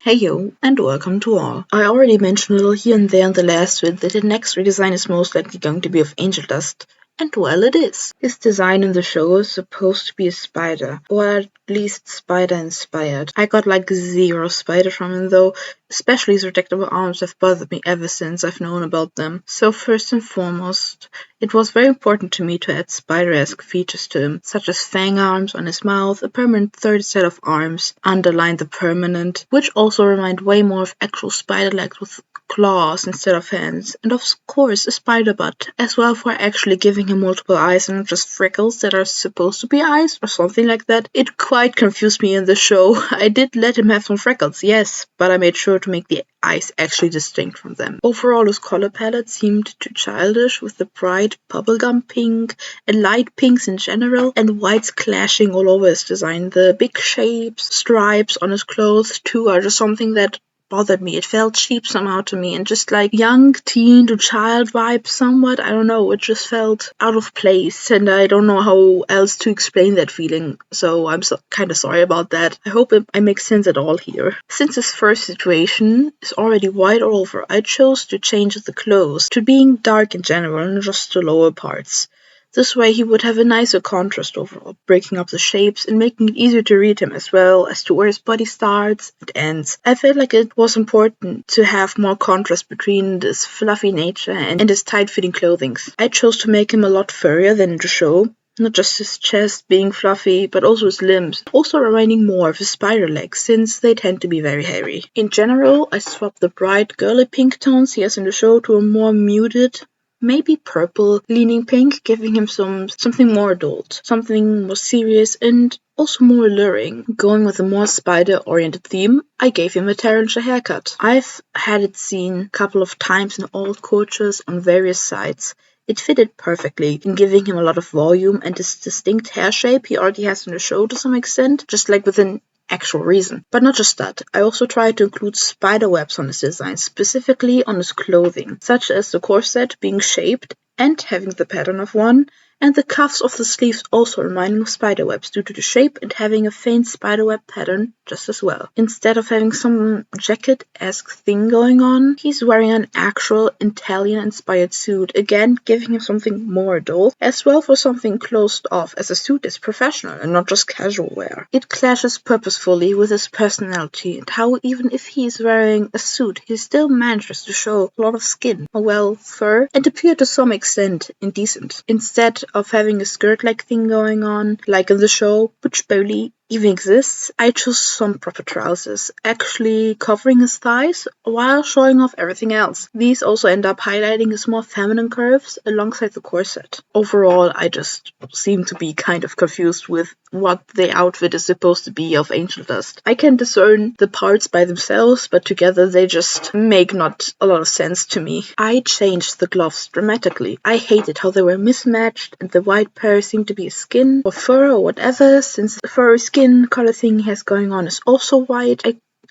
Heyo, and welcome to all. I already mentioned a little here and there in the last vid that the next redesign is most likely going to be of Angeldust. And well, it is. His design in the show is supposed to be a spider, or at least spider-inspired. I got like zero spider from him though, especially his retractable arms have bothered me ever since I've known about them. So first and foremost, it was very important to me to add spider-esque features to him, such as fang arms on his mouth, a permanent third set of arms, underline the permanent, which also remind way more of actual spider legs with claws instead of hands, and of course a spider butt, as well for actually giving him multiple eyes and not just freckles that are supposed to be eyes or something like that. It quite confused me in the show. I did let him have some freckles, yes, but I made sure to make the eyes actually distinct from them. Overall, his color palette seemed too childish, with the bright bubblegum pink and light pinks in general, and whites clashing all over his design. The big shapes, stripes on his clothes too are just something that bothered me. It felt cheap somehow to me, and just like young teen to child vibe somewhat. I don't know, it just felt out of place, and I don't know how else to explain that feeling, so I'm kind of sorry about that. I hope I make sense at all here. Since his first situation is already white all over, I chose to change the clothes to being dark in general and just the lower parts. This way he would have a nicer contrast overall, breaking up the shapes and making it easier to read him as well as to where his body starts and ends. I felt like it was important to have more contrast between this fluffy nature and his tight-fitting clothing. I chose to make him a lot furrier than in the show. Not just his chest being fluffy, but also his limbs, also reminding more of his spider legs, since they tend to be very hairy. In general, I swapped the bright girly pink tones he has in the show to a more muted, maybe purple leaning pink, giving him something more adult, something more serious and also more alluring. Going with a more spider-oriented theme, I gave him a tarantula haircut. I've had it seen a couple of times in old coaches on various sites. It fitted perfectly in giving him a lot of volume and this distinct hair shape he already has in the show to some extent, just like with an actual reason. But not just that, I also tried to include spider webs on his design, specifically on his clothing, such as the corset being shaped and having the pattern of one, and the cuffs of the sleeves also reminding of spiderwebs due to the shape and having a faint spiderweb pattern just as well. Instead of having some jacket-esque thing going on, he's wearing an actual Italian-inspired suit, again giving him something more adult, as well for something closed off, as a suit is professional and not just casual wear. It clashes purposefully with his personality and how even if he is wearing a suit, he still manages to show a lot of skin, or well, fur, and appear to some extent indecent. Instead of having a skirt-like thing going on, like in the show, which barely even exists, I chose some proper trousers, actually covering his thighs while showing off everything else. These also end up highlighting his more feminine curves alongside the corset. Overall, I just seem to be kind of confused with what the outfit is supposed to be of Angeldust. I can discern the parts by themselves, but together they just make not a lot of sense to me. I changed the gloves dramatically. I hated how they were mismatched and the white pair seemed to be skin or fur or whatever, since the fur skin color thing he has going on is also white.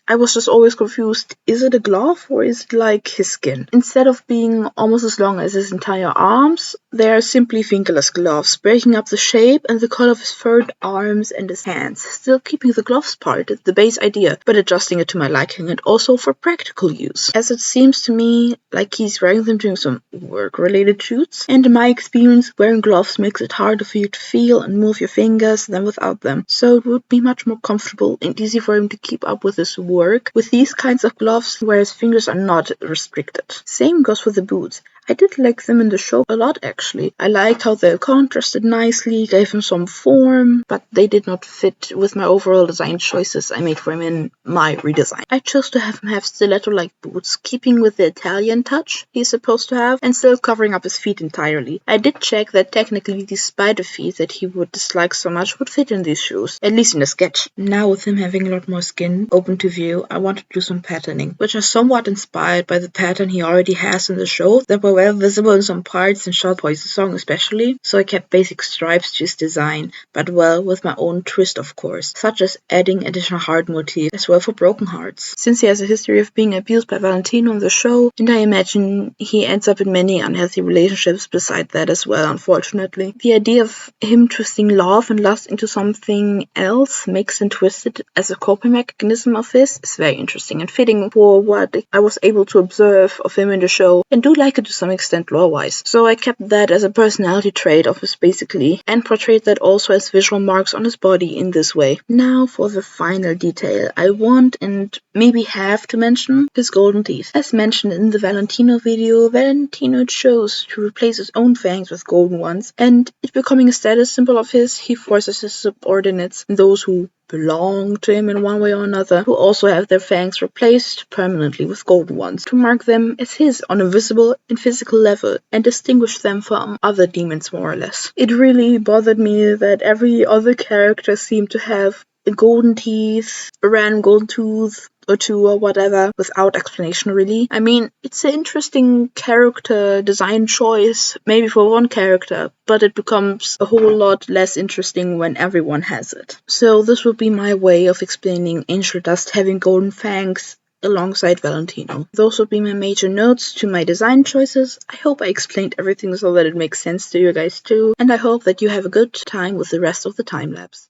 I was just always confused. Is it a glove or is it like his skin? Instead of being almost as long as his entire arms, they are simply fingerless gloves, breaking up the shape and the color of his furred arms and his hands, still keeping the gloves part, the base idea, but adjusting it to my liking and also for practical use, as it seems to me like he's wearing them during some work-related shoots, and in my experience, wearing gloves makes it harder for you to feel and move your fingers than without them, so it would be much more comfortable and easy for him to keep up with his work with these kinds of gloves where his fingers are not restricted. Same goes with the boots. I did like them in the show a lot actually. I liked how they contrasted nicely, gave him some form, but they did not fit with my overall design choices I made for him in my redesign. I chose to have him have stiletto-like boots, keeping with the Italian touch he's supposed to have, and still covering up his feet entirely. I did check that technically these spider feet that he would dislike so much would fit in these shoes, at least in the sketch. Now with him having a lot more skin open to view, I wanted to do some patterning, which are somewhat inspired by the pattern he already has in the show that were well visible in some parts, in Short Poison Song especially, so I kept basic stripes to his design, but well, with my own twist of course, such as adding additional heart motif as well for broken hearts. Since he has a history of being abused by Valentino on the show, and I imagine he ends up in many unhealthy relationships beside that as well, unfortunately. The idea of him twisting love and lust into something else, mixed and twisted as a coping mechanism of his, is very interesting and fitting for what I was able to observe of him in the show, and do like it to some extent lore-wise. So I kept that as a personality trait of his basically, and portrayed that also as visual marks on his body in this way. Now for the final detail. I want and maybe have to mention his golden teeth. As mentioned in the Valentino video, Valentino chose to replace his own fangs with golden ones, and it becoming a status symbol of his, he forces his subordinates, those who belong to him in one way or another, who also have their fangs replaced permanently with golden ones, to mark them as his on a visible and physical level, and distinguish them from other demons more or less. It really bothered me that every other character seemed to have golden teeth, a random golden tooth or two or whatever, without explanation really. I mean, it's an interesting character design choice, maybe for one character, but it becomes a whole lot less interesting when everyone has it. So this would be my way of explaining Angeldust having golden fangs alongside Valentino. Those would be my major notes to my design choices. I hope I explained everything so that it makes sense to you guys too, and I hope that you have a good time with the rest of the time lapse.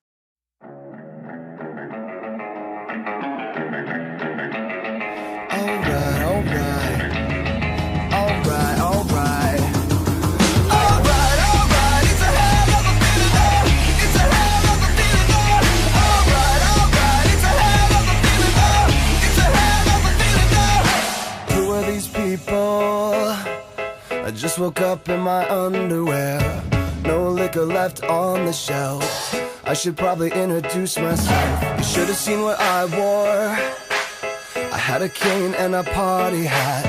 I just woke up in my underwear, no liquor left on the shelf. I should probably introduce myself. You should have seen what I wore. I had a cane and a party hat.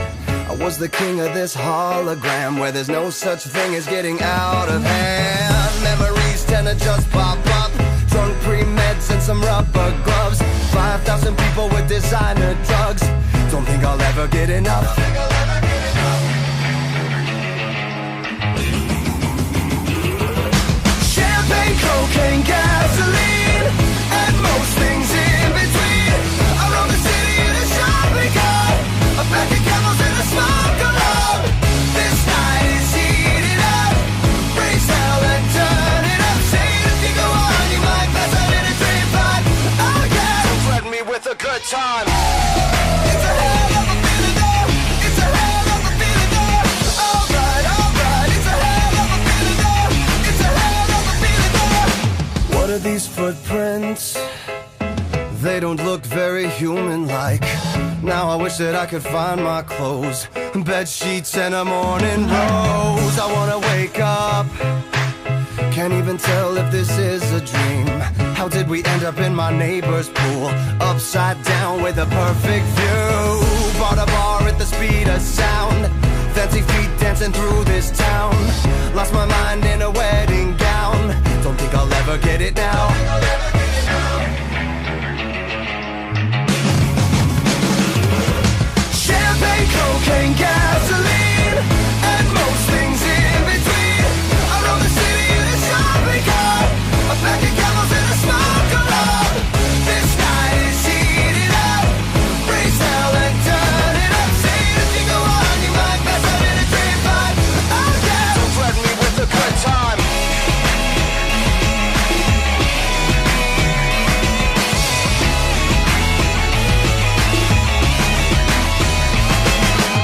I was the king of this hologram, where there's no such thing as getting out of hand. Memories tend to just pop up. Drunk pre-meds and some rubber gloves. 5,000 people with designer drugs. Don't think I'll ever get enough. Champagne, cocaine, gasoline, and most things in between. I roam the city in a shopping cart, a pack of camels and a smoke alarm. This night is heating up. Raise hell and turn it up. Say it if you go on, you might pass out in a dream pipe. Oh yeah, don't threaten me with a good time. It's a hell of a feeling there. It's a hell of a feeling there. Alright, alright, it's a hell of a feeling there. It's a hell of a feeling there. What are these footprints? They don't look very human-like. Now I wish that I could find my clothes, bed sheets and a morning rose. I wanna wake up, can't even tell if this is a dream. How did we end up in my neighbor's pool, upside down with a perfect view? Bought a bar at the speed of sound, fancy feet dancing through this town. Lost my mind in a wedding gown, don't think I'll ever get it now. Champagne, cocaine, gasoline, and most things in between. I roam the city in a shopping cart, a pack of camels and a smoke alarm. This night is heating up. Raise hell and turn it up. Say it if you go on, you might pass out in a dream pipe. Oh yeah, don't threaten me with a good time.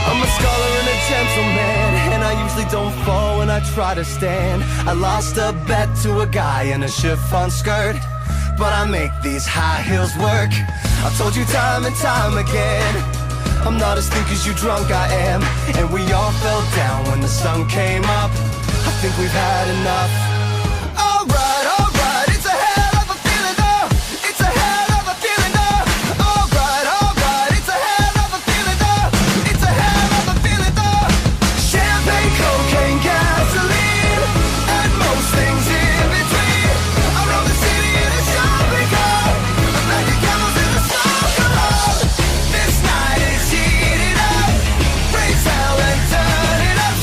I'm a scholar and a gentleman, and I usually don't fall when I try to stand. I lost a bet to a guy in a chiffon skirt, but I make these high heels work. I've told you time and time again, I'm not as thick as you drunk I am. And we all fell down when the sun came up. I think we've had enough. Alright, alright, it's a hell of a feeling though. It's a hell of a feeling though. Alright, alright, it's a hell of a feeling though. It's a hell of a feeling though. Champagne, cocaine, gasoline, and most things in between. I roam the city in a shopping cart, a pack of camels and a smoke alarm. This night is heating up. Raise hell and turn it up.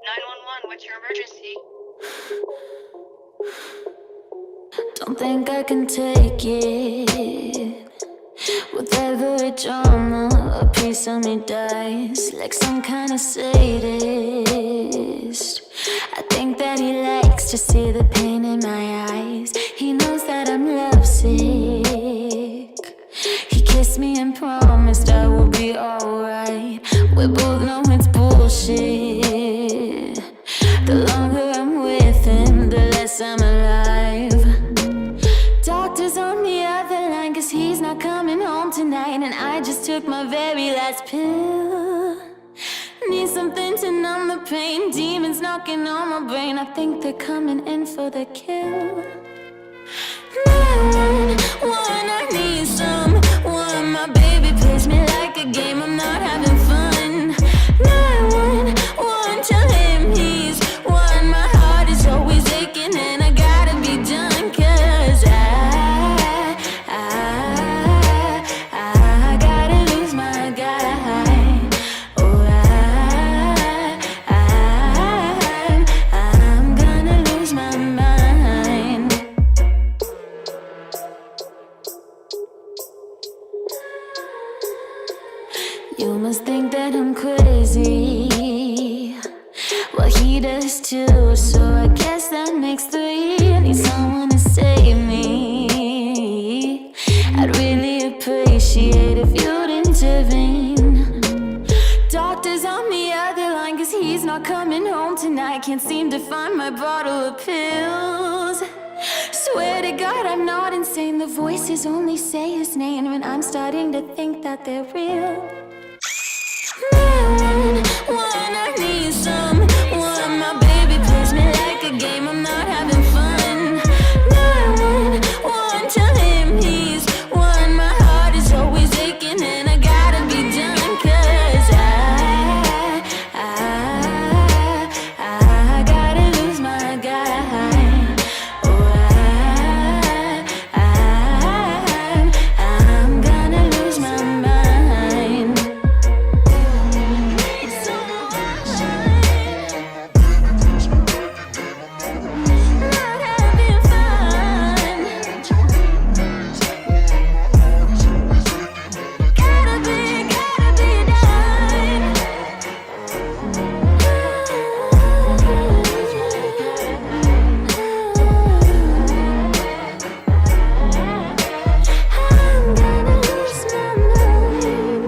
911, what's your emergency? Don't think I can take it. With every drama, a piece of me dies like some kind of sadist. I think that he likes to see the pain in my eyes. He knows that I'm lovesick. He kissed me and promised I would be alright. We both know it's bullshit. The longer I'm with him, the less I'm alive. Doctor's on the other line, 'cause he's not coming home tonight. And I just took my very last pill. Need something to numb the pain. Demons knocking on my brain. I think they're coming in for the kill. 911, I need someone. My baby plays me like a game. I'm not having fun. 911, tell him he's won. My heart is always aching and I gotta be done. 'Cause I gotta lose my guy. Oh, I'm gonna lose my mind. You must think that I'm crazy. Well, he does too, so I guess that makes three. I need someone to save me. I'd really appreciate if you'd intervene. Doctor's on the other line, 'cause he's not coming home tonight. Can't seem to find my bottle of pills. Swear to God I'm not insane. The voices only say his name, and I'm starting to think that they're real. 911, I need someone. My baby plays me like a game. I'm not having fun. 911, tell him he's won. My heart is always aching and I gotta be done. 'Cause I gotta lose my guy. Oh, I'm gonna lose my mind. Not having fun. Gotta be done. I'm gonna lose my mind.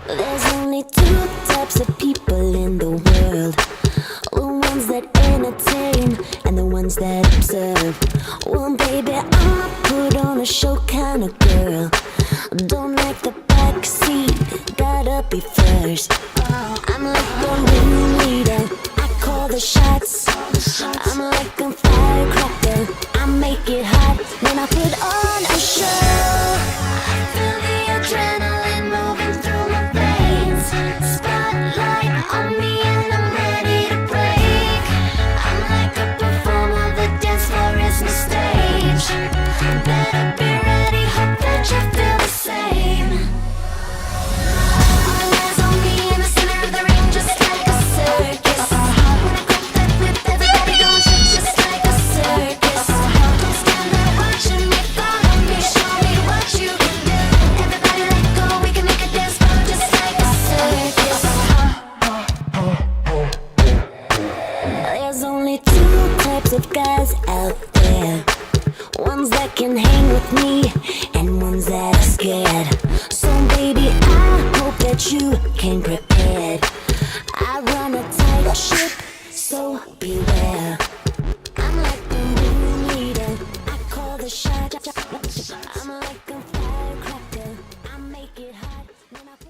There's only two types of people in the world. The ones that entertain and the ones that observe. Well, baby, I'm a put on a show kind of girl. Don't like the back seat, gotta be first. I'm like the ringleader, I call the shots. I'm like a firecracker, I make it hot when I put on a show. Feel the adrenaline moving through my veins. Spotlight on me and I'm ready to break. I'm like a performer, the dance floor is my stage. Better be ready, hope that you feel the same. All eyes on me in the center of the ring, just like a circus. When I grip that whip, everybody goes just like a circus. Don't stand there watching me, follow me, show me what you can do. Everybody let go, we can make a dance floor just like a circus. There's only two types of guys out there. Ones that can hang with me and ones that are scared. So baby, I hope that you came prepared. I run a tight ship, so beware. I'm like the ringleader, I call the shot. I'm like a firecracker, hard when I